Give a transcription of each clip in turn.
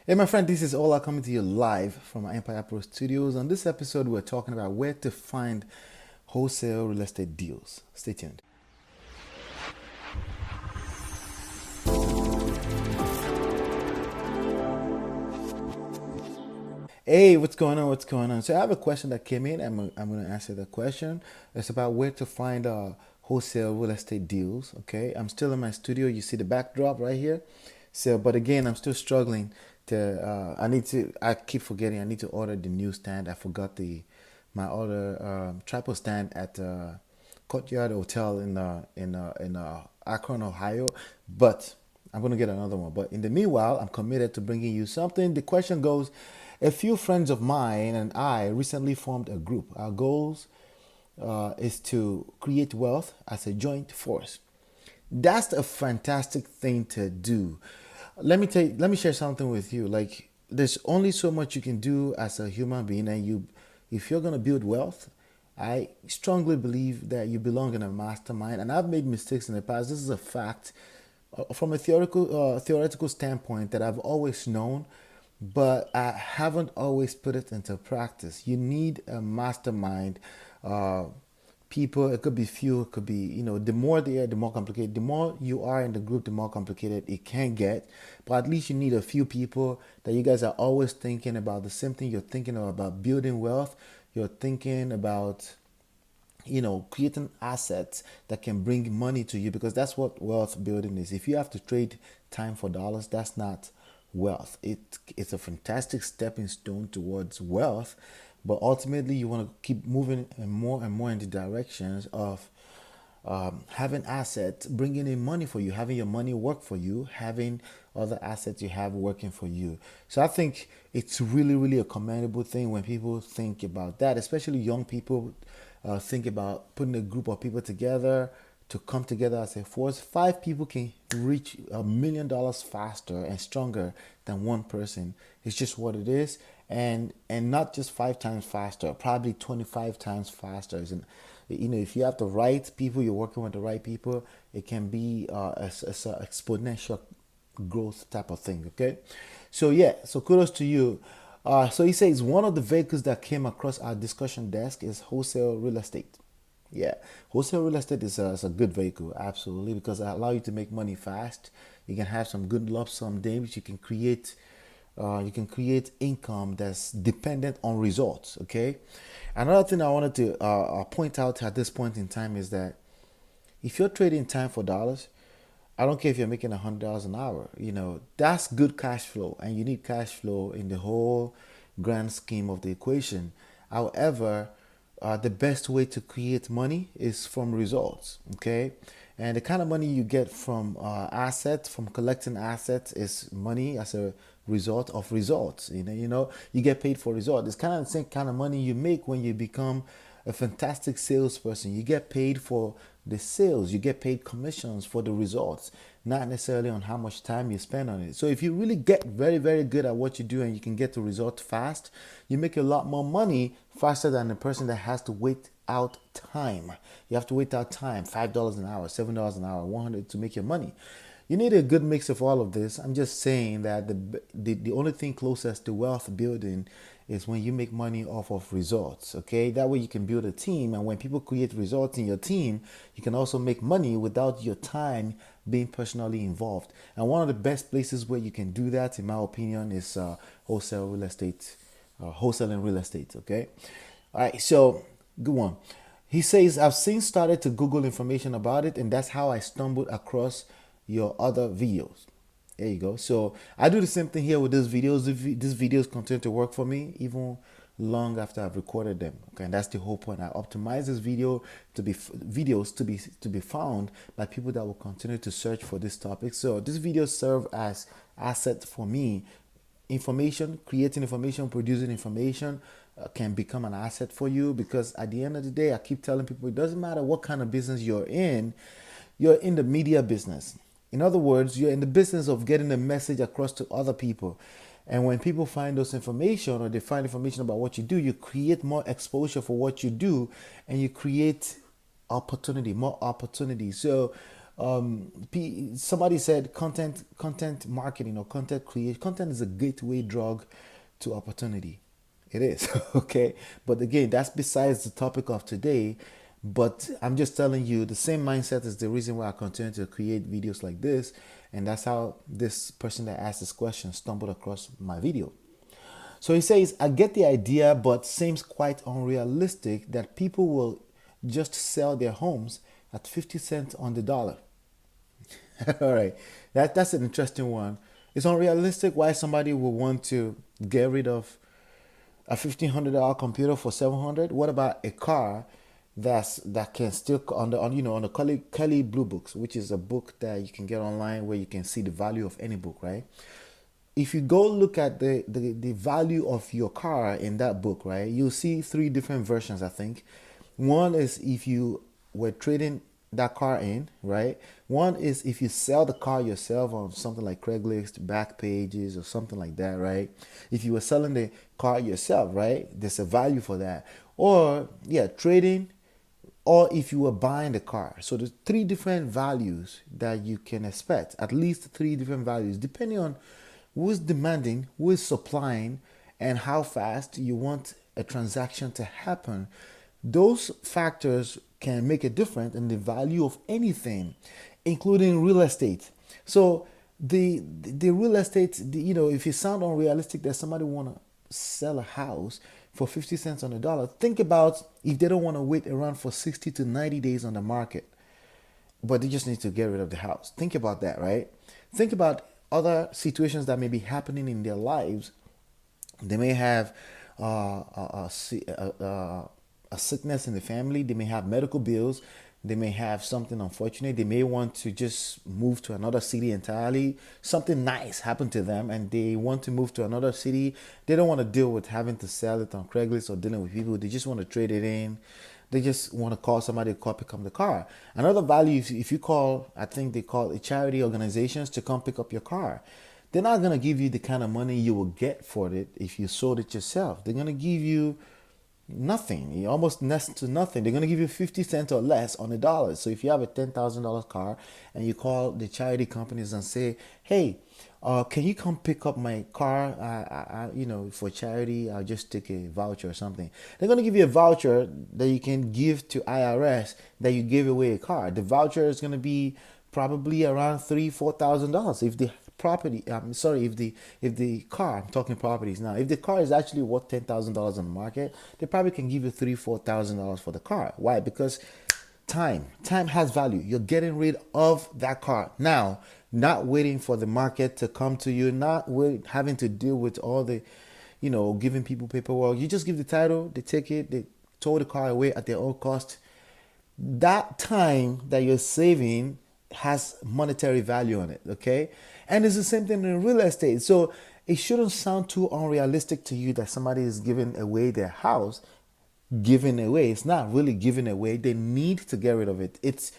Hey, my friend, this is Ola coming to you live from my Empire Pro studios. On this episode, we're talking about where to find wholesale real estate deals. Stay tuned. Hey, what's going on? What's going on? So, I have a question that came in. I'm going to answer the question. It's about where to find wholesale real estate deals. Okay, I'm still in my studio. You see the backdrop right here. So, but again, I'm still struggling to. I keep forgetting. I need to order the new stand. I forgot my other tripod stand at Courtyard Hotel in Akron, Ohio. But I'm gonna get another one. But in the meanwhile, I'm committed to bringing you something. The question goes: a few friends of mine and I recently formed a group. Our goals is to create wealth as a joint force. That's a fantastic thing to do. Let me share something with you. Like, there's only so much you can do as a human being, and if you're gonna build wealth, I strongly believe that you belong in a mastermind. And I've made mistakes in the past. This is a fact from a theoretical standpoint that I've always known, but I haven't always put it into practice. You need a mastermind. Uh, People, it could be few, it could be, the more they are, the more complicated. The more you are in the group, the more complicated it can get. But at least you need a few people that you guys are always thinking about the same thing. You're thinking about building wealth. You're thinking about creating assets that can bring money to you, because that's what wealth building is. If you have to trade time for dollars, that's not wealth. It's a fantastic stepping stone towards wealth, but ultimately you want to keep moving and more in the directions of having assets bringing in money for you, having your money work for you, having other assets you have working for you. So I think it's really, really a commendable thing when people think about that, especially young people think about putting a group of people together to come together as a force. Five people can reach $1 million faster and stronger than one person. It's just what it is, and not just 5 times faster, probably 25 times faster. And if you have the right people, you're working with the right people, it can be a exponential growth type of thing. Okay, so yeah, so kudos to you. So he says one of the vehicles that came across our discussion desk is wholesale real estate. Yeah, wholesale real estate is a good vehicle, absolutely, because it allows you to make money fast. You can have some good lump sum gains. You can create income that's dependent on results. Okay, another thing I wanted to point out at this point in time is that if you're trading time for dollars, I don't care if you're making $100 an hour. That's good cash flow, and you need cash flow in the whole grand scheme of the equation. However, the best way to create money is from results. Okay, and the kind of money you get from assets, from collecting assets, is money as a result of results. You get paid for results. It's kind of the same kind of money you make when you become a fantastic salesperson. You get paid for the sales, you get paid commissions for the results, not necessarily on how much time you spend on it. So if you really get very, very good at what you do and you can get the result fast, you make a lot more money faster than the person that has to wait out time. You have to wait out time, $5 an hour, $7 an hour, 100 to make your money. You need a good mix of all of this. I'm just saying that the only thing closest to wealth building is when you make money off of results. Okay, that way you can build a team, and when people create results in your team, you can also make money without your time being personally involved. And one of the best places where you can do that, in my opinion, is wholesale real estate, wholesaling real estate. Okay, all right, so good one. He says, I've since started to Google information about it, and that's how I stumbled across your other videos. There you go. So I do the same thing here with these videos. These videos continue to work for me even long after I've recorded them. Okay, and that's the whole point. I optimize this videos to be found by people that will continue to search for this topic. So these videos serve as assets for me. Information, creating information, producing information can become an asset for you, because at the end of the day, I keep telling people, it doesn't matter what kind of business you're in the media business. In other words, you're in the business of getting a message across to other people. And when people find those information, or they find information about what you do, you create more exposure for what you do, and you create more opportunity. So Somebody said content marketing or content creation. Content is a gateway drug to opportunity. It is. Okay, but again, that's besides the topic of today. But I'm just telling you, the same mindset is the reason why I continue to create videos like this, and that's how this person that asked this question stumbled across my video. So he says, I get the idea, but seems quite unrealistic that people will just sell their homes at 50 cents on the dollar. All right, that's an interesting one. It's unrealistic why somebody would want to get rid of a $1,500 computer for 700. What about a car that can still on the on the Kelly Blue Books, which is a book that you can get online where you can see the value of any book, right? If you go look at the value of your car in that book, right, you'll see three different versions, I think. One is if you were trading that car in, right? One is if you sell the car yourself on something like Craigslist, back pages, or something like that, right? If you were selling the car yourself, right, there's a value for that. Or, yeah, trading, or if you were buying the car. So there's three different values that you can expect, at least three different values, depending on who is demanding, who is supplying, and how fast you want a transaction to happen. Those factors can make a difference in the value of anything, including real estate. So the real estate, if it sound unrealistic that somebody want to sell a house for 50 cents on the dollar, think about if they don't want to wait around for 60 to 90 days on the market, but they just need to get rid of the house. Think about that, right? Think about other situations that may be happening in their lives. They may have a sickness in the family. They may have medical bills. They may have something unfortunate. They may want to just move to another city entirely. Something nice happened to them and they want to move to another city. They don't want to deal with having to sell it on Craigslist or dealing with people. They just want to trade it in. They just want to call somebody to pick up the car. Another value, if you call, I think they call it charity organizations to come pick up your car. They're not going to give you the kind of money you will get for it if you sold it yourself. They're going to give you nothing, almost next to nothing. They're going to give you 50 cents or less on the dollar. So if you have a $10,000 car and you call the charity companies and say, hey, can you come pick up my car? For charity, I'll just take a voucher or something. They're going to give you a voucher that you can give to IRS that you gave away a car. The voucher is going to be probably around $3,000-$4,000 if the property. If the car. I'm talking properties now. If the car is actually worth $10,000 on the market, they probably can give you $3,000-$4,000 for the car. Why? Because time has value. You're getting rid of that car now, not waiting for the market to come to you, not having to deal with all the, giving people paperwork. You just give the title, they take it, they tow the car away at their own cost. That time that you're saving has monetary value on it, okay? And it's the same thing in real estate. So it shouldn't sound too unrealistic to you that somebody is giving away their house. Giving away, it's not really giving away. They need to get rid of it. It's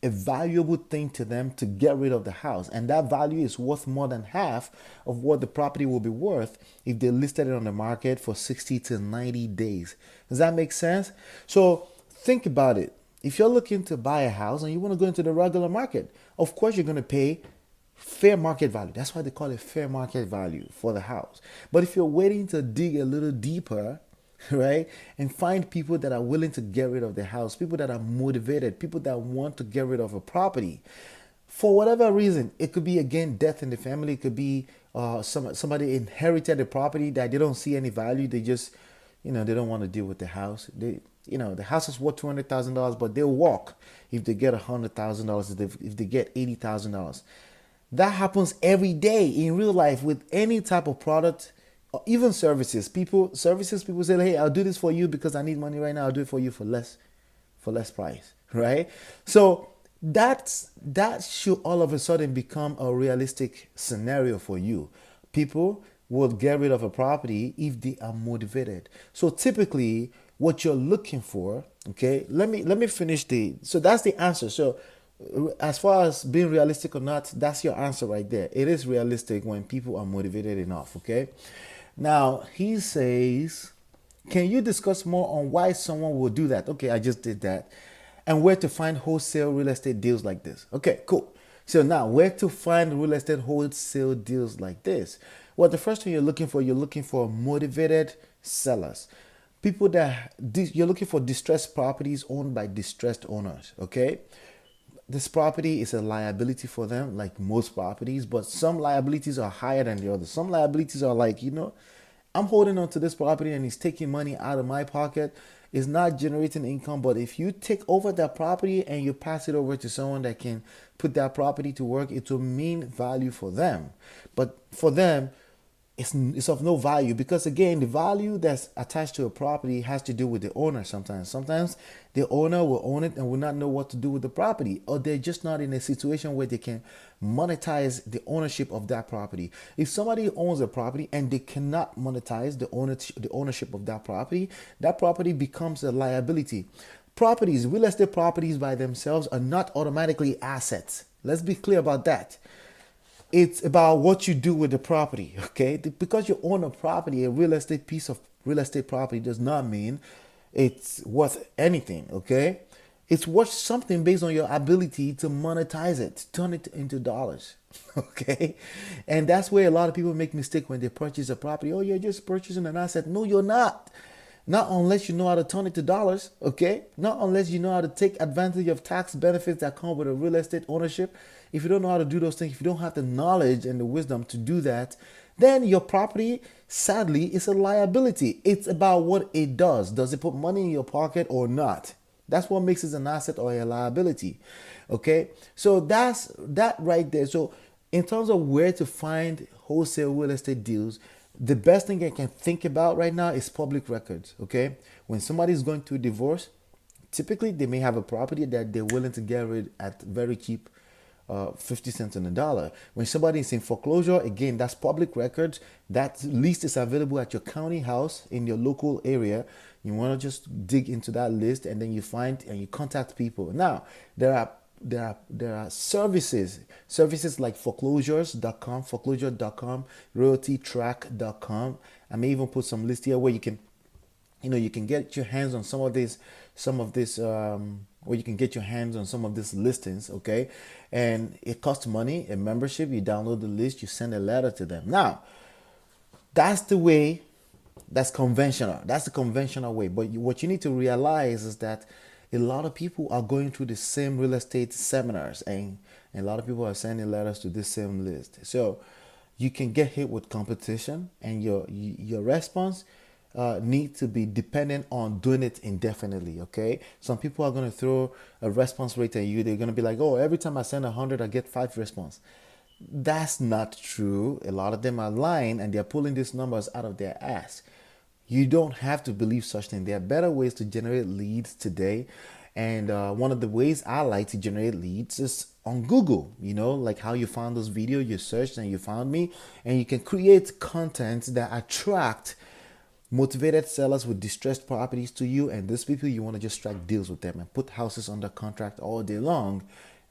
a valuable thing to them to get rid of the house, and that value is worth more than half of what the property will be worth if they listed it on the market for 60 to 90 days. Does that make sense? So think about it. If you're looking to buy a house and you want to go into the regular market, of course you're going to pay fair market value. That's why they call it fair market value for the house. But if you're waiting to dig a little deeper, right, and find people that are willing to get rid of their house, people that are motivated, people that want to get rid of a property for whatever reason. It could be, again, death in the family. It could be somebody inherited a property that they don't see any value. They just, they don't want to deal with the house. The house is worth $200,000, but they'll walk if they get $100,000, if they get $80,000. That happens every day in real life with any type of product, or even services. People say, hey, I'll do this for you because I need money right now. I'll do it for you for less price, right? So that should all of a sudden become a realistic scenario for you. People will get rid of a property if they are motivated. So typically what you're looking for, okay, let me finish so that's the answer. So as far as being realistic or not, that's your answer right there. It is realistic when people are motivated enough, okay? Now, he says, can you discuss more on why someone will do that? Okay, I just did that. and where to find wholesale real estate deals like this. Okay, cool. So now, where to find real estate wholesale deals like this? Well, the first thing you're looking for motivated sellers. People that you're looking for distressed properties owned by distressed owners. Okay, this property is a liability for them, like most properties, but some liabilities are higher than the others. Some liabilities are like, I'm holding on to this property and it's taking money out of my pocket. It's not generating income, but if you take over that property and you pass it over to someone that can put that property to work, it will mean value for them. But for them, it's of no value, because again, the value that's attached to a property has to do with the owner. Sometimes the owner will own it and will not know what to do with the property, or they're just not in a situation where they can monetize the ownership of that property. If somebody owns a property and they cannot monetize the ownership of that property becomes a liability. Real estate properties by themselves are not automatically assets. Let's be clear about that. It's about what you do with the property, okay? Because you own a property, a piece of real estate property does not mean it's worth anything, okay? It's worth something based on your ability to monetize it, turn it into dollars, okay? And that's where a lot of people make mistake when they purchase a property. Oh, you're just purchasing an asset. No, you're not. Not unless you know how to turn it to dollars, okay? Not unless you know how to take advantage of tax benefits that come with a real estate ownership. If you don't know how to do those things, if you don't have the knowledge and the wisdom to do that, then your property, sadly, is a liability. It's about what it does. Does it put money in your pocket or not? That's what makes it an asset or a liability, okay? So that's that right there. So in terms of where to find wholesale real estate deals, the best thing I can think about right now is public records, okay? When somebody's going through divorce, typically they may have a property that they're willing to get rid at very cheap, 50 cents on the dollar. When somebody is in foreclosure, again, that's public records. That list is available at your county house in your local area. You want to just dig into that list, and then you find and you contact people. Now, there are services like foreclosure.com, realtytrack.com. I may even put some list here where you can get your hands on some of this where you can get your hands on some of these listings, okay? And it costs money, a membership. You download the list, you send a letter to them. Now, that's the way. That's conventional. That's the conventional way. But what you need to realize is that a lot of people are going through the same real estate seminars, and a lot of people are sending letters to this same list. So you can get hit with competition, and your response need to be dependent on doing it indefinitely, okay? Some people are going to throw a response rate at you. They're going to be like, oh, every time I send 100, I get 5 response. That's not true. A lot of them are lying, and they're pulling these numbers out of their ass. You don't have to believe such thing. There are better ways to generate leads today. And one of the ways I like to generate leads is on Google, like how you found this video, you searched and you found me, and you can create content that attract motivated sellers with distressed properties to you. And these people, you want to just strike deals with them and put houses under contract all day long.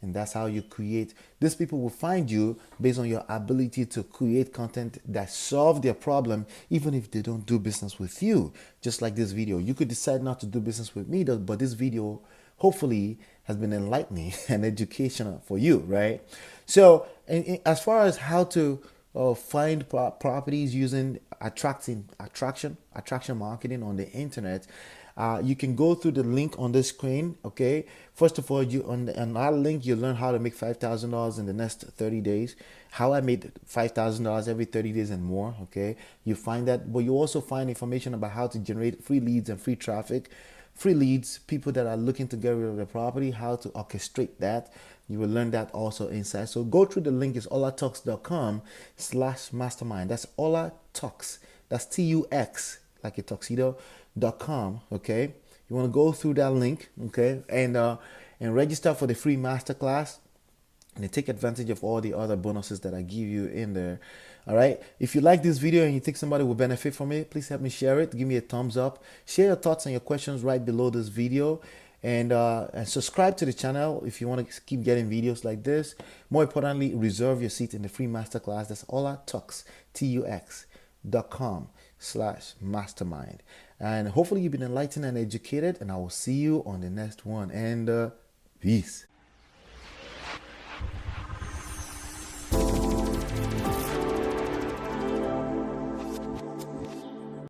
And that's how you create. These people will find you based on your ability to create content that solve their problem, even if they don't do business with you. Just like this video, you could decide not to do business with me, but this video hopefully has been enlightening and educational for you, right? So as far as how to find properties using attraction marketing on the internet, you can go through the link on the screen, okay? First of all, on our link, you learn how to make $5,000 in the next 30 days. How I made $5,000 every 30 days and more, okay? You find that, but you also find information about how to generate free leads and free traffic. Free leads, people that are looking to get rid of the property, how to orchestrate that. You will learn that also inside. So go through the link. It's olatalks.com/mastermind. That's Olatux. That's TUX, like a tuxedo.com, okay? You want to go through that link, okay? And register for the free masterclass, and take advantage of all the other bonuses that I give you in there. All right. If you like this video and you think somebody will benefit from it, please help me share it. Give me a thumbs up. Share your thoughts and your questions right below this video. And subscribe to the channel if you want to keep getting videos like this. More importantly, reserve your seat in the free masterclass. That's Olatux, TUX.com/mastermind. And hopefully you've been enlightened and educated. And I will see you on the next one. And peace.